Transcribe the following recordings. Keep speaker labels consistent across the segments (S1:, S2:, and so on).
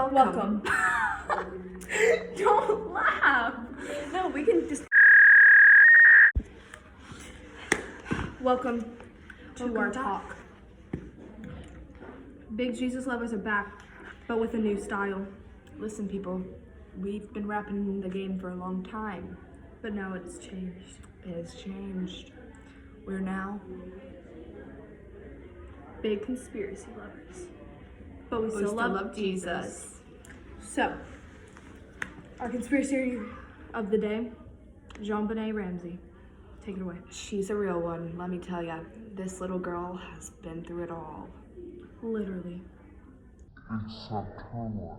S1: Welcome. Don't laugh. No, we can just. Welcome to our talk. Big Jesus lovers are back, but with a new style.
S2: Listen, people, we've been rapping the game for a long time,
S1: But now it's changed.
S2: it has changed. We're now
S1: Big conspiracy lovers. But we
S2: we
S1: still love Jesus. So, our conspiracy theory of the day, JonBenet Ramsey. Take it away.
S2: She's a real one, let me tell ya. This little girl has been through it all.
S1: Literally.
S3: It's September.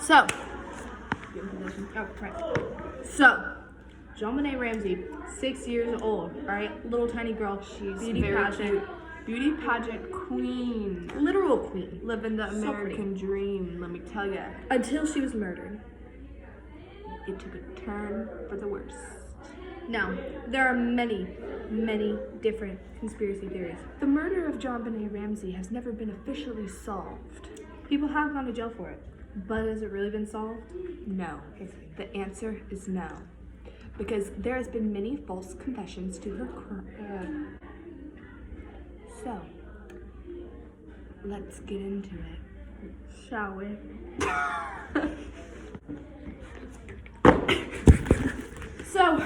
S1: So, oh, right. So, JonBenet Ramsey, 6 years old, alright? Little tiny girl.
S2: She's
S1: beauty
S2: very
S1: pageant.
S2: cute. Beauty pageant queen.
S1: Literal queen.
S2: Living the
S1: So
S2: American dream, let me tell ya.
S1: Until she was murdered.
S2: It took a turn for the worse.
S1: Now, there are many, many different conspiracy theories.
S2: The murder of JonBenet Ramsey has never been officially solved.
S1: People have gone to jail for it, but has it really been solved?
S2: No. The answer is no. Because there has been many false confessions to her So, let's get into it.
S1: Shall we? So,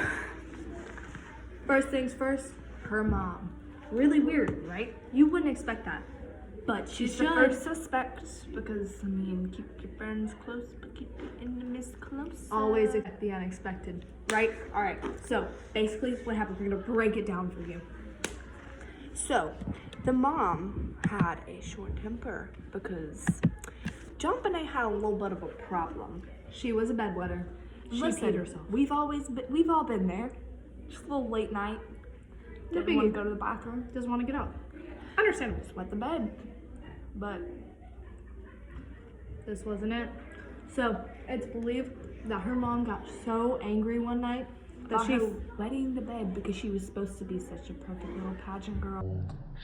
S1: first things first, her mom. Really weird, right? You wouldn't expect that. But
S2: She's the first suspect because, I mean, keep your friends close, but keep your enemies close.
S1: always expect the unexpected, right? All right. So basically, what happened? We're gonna break it down for you.
S2: So, the mom had a short temper because JonBenet had a little bit of a problem.
S1: She was a bedwetter. She peed
S2: Listen,
S1: herself.
S2: we've all been there. Just a little late night.
S1: No
S2: Didn't want
S1: biggie.
S2: to go to the bathroom.
S1: Doesn't want to get up. Understandable.
S2: Just wet the bed. But
S1: This wasn't it. So it's believed that her mom got so angry one night that
S2: about
S1: she.
S2: her wetting the bed because she was supposed to be such a perfect little pageant girl.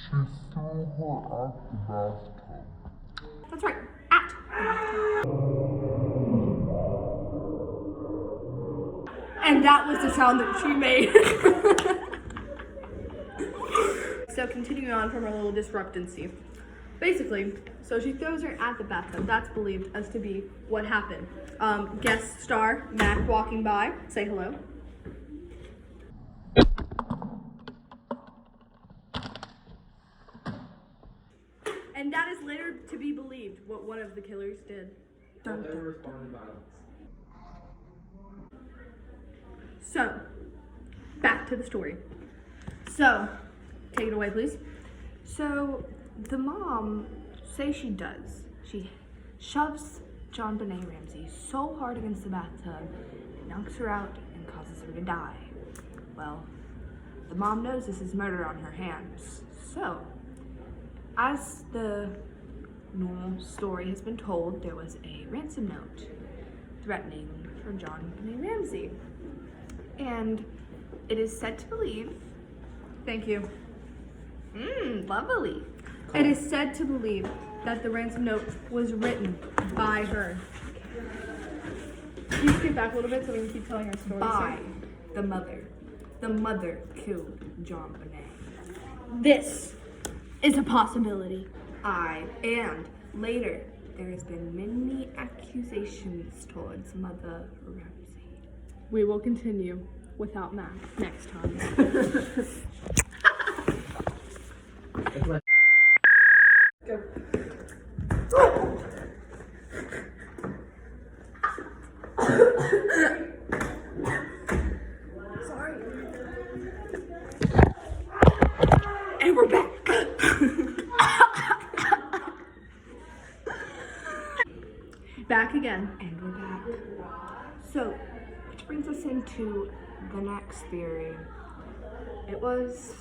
S3: She threw her out the bathtub.
S1: That's right. At. And that was the sound that she made. So continuing on from her little disruptancy. Basically, so she throws her at the bathtub. That's believed as to be what happened. Guest star Mac walking by. Say hello. And that is later to be believed what one of the killers did. Dun,
S4: They
S1: dun.
S4: responded violence.
S1: So, back to the story. So, take it away, please.
S2: So the mom, say she does, she shoves JonBenet Ramsey so hard against the bathtub, it knocks her out and causes her to die. Well, the mom knows this is murder on her hands. So, as the normal story has been told, there was a ransom note threatening for JonBenet Ramsey. And it is said to believe,
S1: Thank you.
S2: lovely.
S1: It is said to believe that the ransom note was written by her. Can you skip back a little bit so we can keep telling our story?
S2: By the mother. The mother killed JonBenet.
S1: This is a possibility.
S2: And later, there has been many accusations towards Mother Ramsey.
S1: We will continue without Mac next time.
S4: It's like
S1: Go. Sorry.
S2: And we're back.
S1: Back again.
S2: And we're back. So, which brings us into the next theory. It was,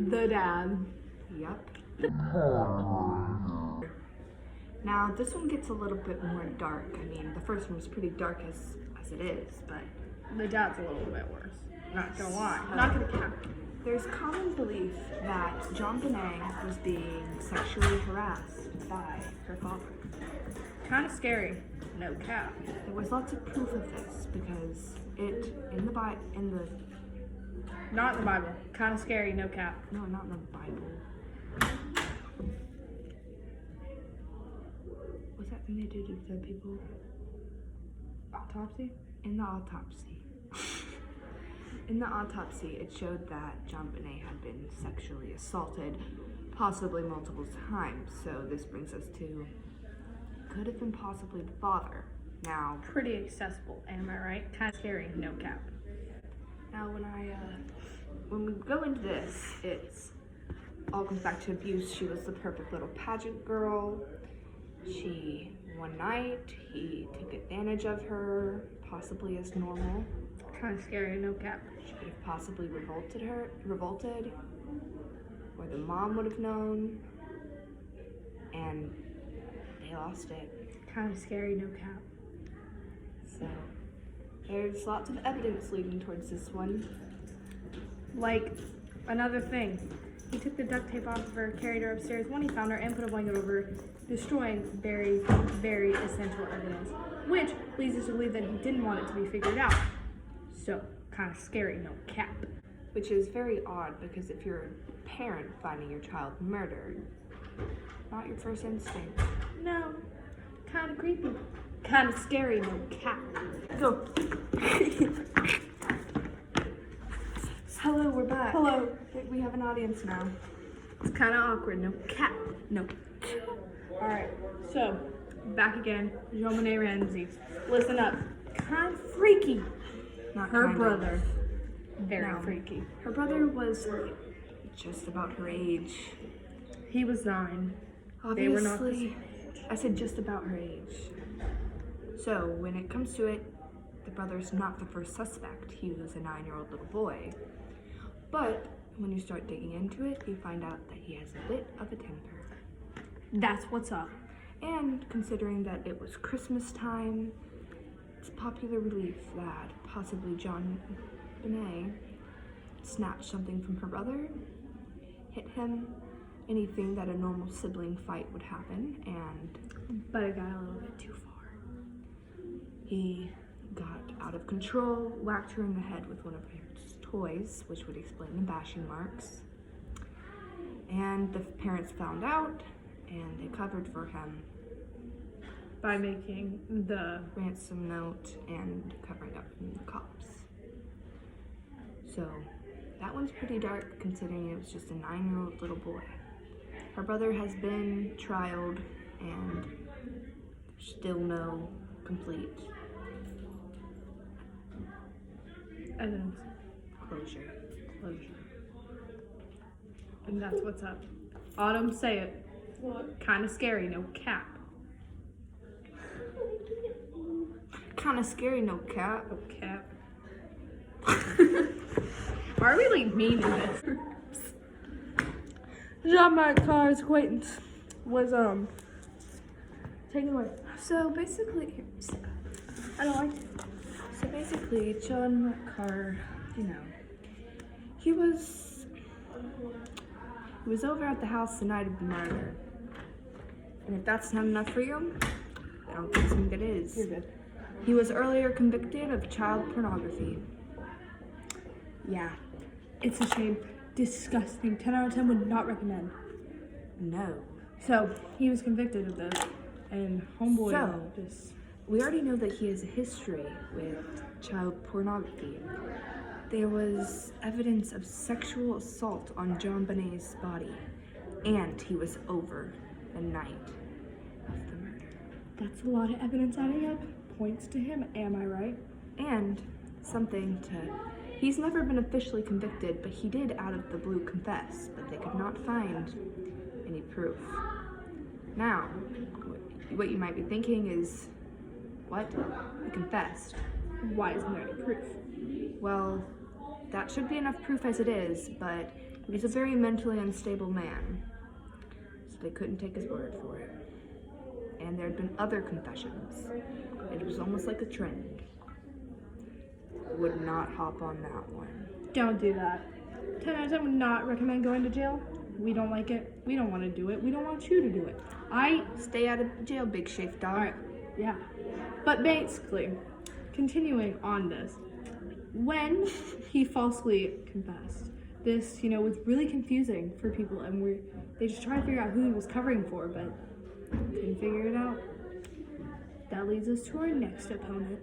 S1: The dad.
S2: yep. Now, this one gets a little bit more dark. I mean, the first one was pretty dark as it is, but
S1: The dad's a little bit worse. Not gonna lie. Not gonna cap.
S2: there's common belief that John Bonet was being sexually harassed by her father.
S1: Kind of scary. No cap.
S2: There was lots of proof of this because
S1: Not in the Bible. Kind of scary. No cap.
S2: no, not in the Bible. What's that thing they do to dead people?
S1: Autopsy?
S2: In the autopsy. In the autopsy, it showed that John Bonet had been sexually assaulted, possibly multiple times. So this brings us to, could have been possibly the father. Now,
S1: Pretty accessible. Am I right? Kind of scary. No cap.
S2: now when we go into this, it's all comes back to abuse. She was the perfect little pageant girl. One night, he took advantage of her, possibly as normal.
S1: Kind of scary. No cap.
S2: She could have possibly revolted, or the mom would have known, and they lost it.
S1: Kind of scary. No cap.
S2: So, there's lots of evidence leading towards this one.
S1: Like, another thing. He took the duct tape off of her, carried her upstairs when he found her, and put a blanket over her, destroying very, very essential evidence. Which leads us to believe that he didn't want it to be figured out. So, kind of scary, no cap.
S2: Which is very odd because if you're a parent finding your child murdered, not your first instinct.
S1: No, kind of creepy. Kind of scary, no cap.
S2: Go. Hello, we're back.
S1: Hello.
S2: We have an audience now.
S1: It's kind of awkward, no cap. No. Alright, so, back again. JonBenet Ramsey. Listen up. Kind of freaky.
S2: Not
S1: Her
S2: kind of.
S1: brother. Very
S2: No.
S1: freaky.
S2: Her brother was just about her age.
S1: He was 9.
S2: Obviously,
S1: They were not the same
S2: I said just about her age. So when it comes to it, the brother's not the first suspect. He was a 9-year-old little boy. But when you start digging into it, you find out that he has a bit of a temper.
S1: That's what's up.
S2: And considering that it was Christmas time, it's popular belief that possibly John Bonet snatched something from her brother, hit him, anything that a normal sibling fight would happen, and
S1: But it got a little bit too far.
S2: he got out of control, whacked her in the head with one of her toys, which would explain the bashing marks. And the parents found out, and they covered for him,
S1: By making the
S2: ransom note and covering up from the cops. So that one's pretty dark considering it was just a 9-year-old little boy. Her brother has been trialed and still no complete
S1: evidence.
S2: closure.
S1: And that's what's up. Autumn, say it. Kind of scary, no cap.
S2: Kind of scary, no cap.
S1: No cap. Why are we like mean in this? Jean-Marc Carr's acquaintance was taken away.
S2: So basically,
S1: I don't like it.
S2: So basically, John Carr, he was over at the house the night of the murder. And if that's not enough for you, I don't think it is.
S1: You're good.
S2: He was earlier convicted of child pornography.
S1: Yeah. It's a shame. Disgusting. 10 out of 10 would not recommend.
S2: No.
S1: So, he was convicted of this. And homeboy
S2: So-
S1: just...
S2: We already know that he has a history with child pornography. There was evidence of sexual assault on John Bonet's body, and he was over the night of the murder.
S1: That's a lot of evidence adding up. Points to him, am I right?
S2: And he's never been officially convicted, but he did out of the blue confess, but they could not find any proof. Now, what you might be thinking is, what? He confessed.
S1: Why isn't there any proof?
S2: Well, that should be enough proof as it is, but he was a very mentally unstable man, so they couldn't take his word for it. And there had been other confessions. It was almost like a trend. Would not hop on that one.
S1: Don't do that. 10 out of 10 would not recommend going to jail. We don't like it. We don't want to do it. We don't want you to do it.
S2: Stay out of jail, big shave dog.
S1: Alright, yeah. But basically, continuing on this, when he falsely confessed, this, was really confusing for people, and they just tried to figure out who he was covering for, but couldn't figure it out. That leads us to our next opponent.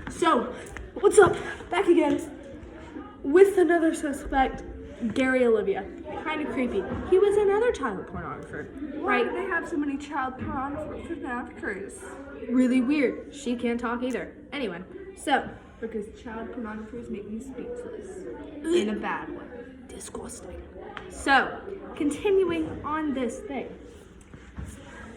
S1: So, what's up? Back again with another suspect, Gary Olivia. Kind of creepy. He was another child pornographer,
S2: Why
S1: right?
S2: do they have so many child pornographers?
S1: Really weird. She can't talk either. Anyway, so
S2: Because child pornographers make me speechless. In a bad way.
S1: disgusting. So, continuing on this thing.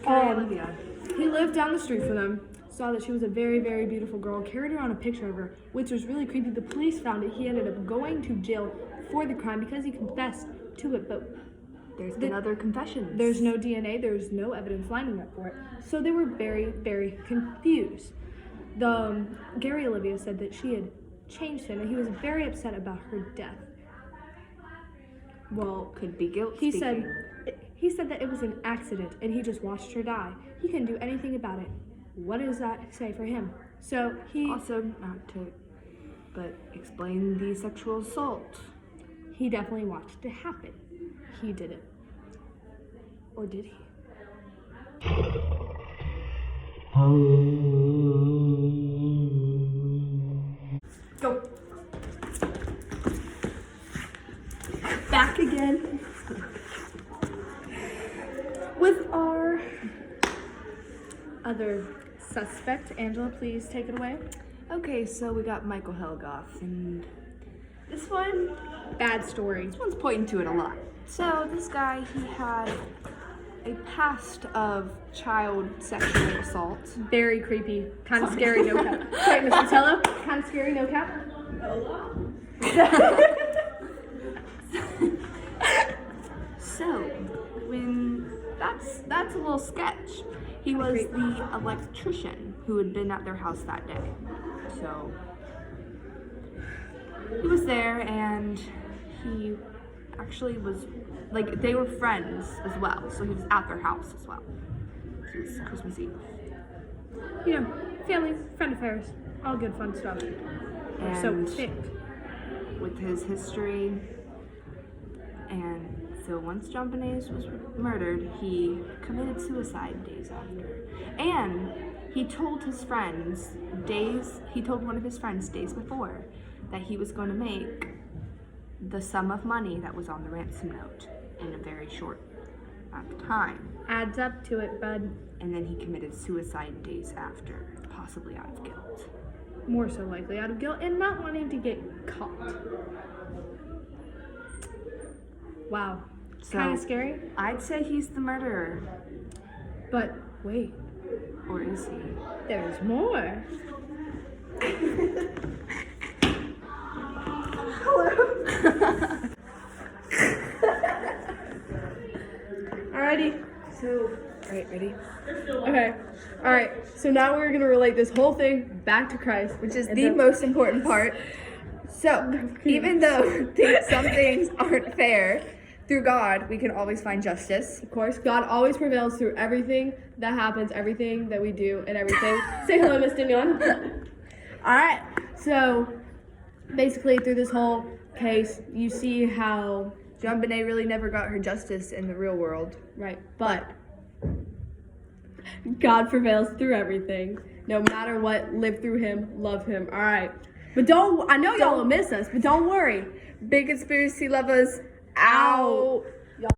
S2: Olivia.
S1: He lived down the street from them, saw that she was a very, very beautiful girl, carried around a picture of her, which was really creepy. The police found it. He ended up going to jail for the crime because he confessed to it, but
S2: There's been other confessions.
S1: there's no DNA, there's no evidence lining up for it. So they were very, very confused. Gary Olivia said that she had changed him and he was very upset about her death. Well,
S2: Could be guilt.
S1: he
S2: speaking.
S1: said that it was an accident and he just watched her die. He couldn't do anything about it. What does that say for him? So
S2: Also, but explain the sexual assault.
S1: he definitely watched it happen. He did it. Or did he? Go. Back again with our other suspect. Angela, please take it away.
S2: Okay, so we got Michael Helgoff, and
S1: This one, bad story.
S2: this one's pointing to it a lot. So this guy, he had a past of child sexual assault.
S1: Very creepy. Kind of scary, no cap. Sorry, Mr. Tello. Kind of scary, no cap.
S2: So, when that's a little sketch. He was the electrician who had been at their house that day. So he was there, and he actually was like they were friends as well. So he was at their house as well. It was Christmas Eve.
S1: Family, friend affairs, all good fun stuff. Or so
S2: And
S1: we think.
S2: with his history. And so once John Benes was murdered, he committed suicide days after. And he told one of his friends days before that he was going to make the sum of money that was on the ransom note in a very short amount of time.
S1: Adds up to it, bud.
S2: And then he committed suicide days after, possibly out of guilt.
S1: More so likely out of guilt and not wanting to get caught. Wow.
S2: So-
S1: Kind of scary.
S2: I'd say he's the murderer.
S1: But wait,
S2: Or is he?
S1: there's more. Alrighty.
S2: Alright, ready?
S1: Okay. Alright. So now we're gonna relate this whole thing back to Christ,
S5: Which is
S1: and
S5: the
S1: then-
S5: most important part. So, even though some things aren't fair, through God, we can always find justice.
S1: Of course, God always prevails through everything that happens, everything that we do, and everything. Say hello, Miss Danion. Alright, so basically through this whole case, you see how,
S5: John Bonet really never got her justice in the real world.
S1: right, but God prevails through everything. No matter what, live through him, love him. Alright. But I know y'all will miss us, but don't worry.
S5: Big conspiracy lovers out.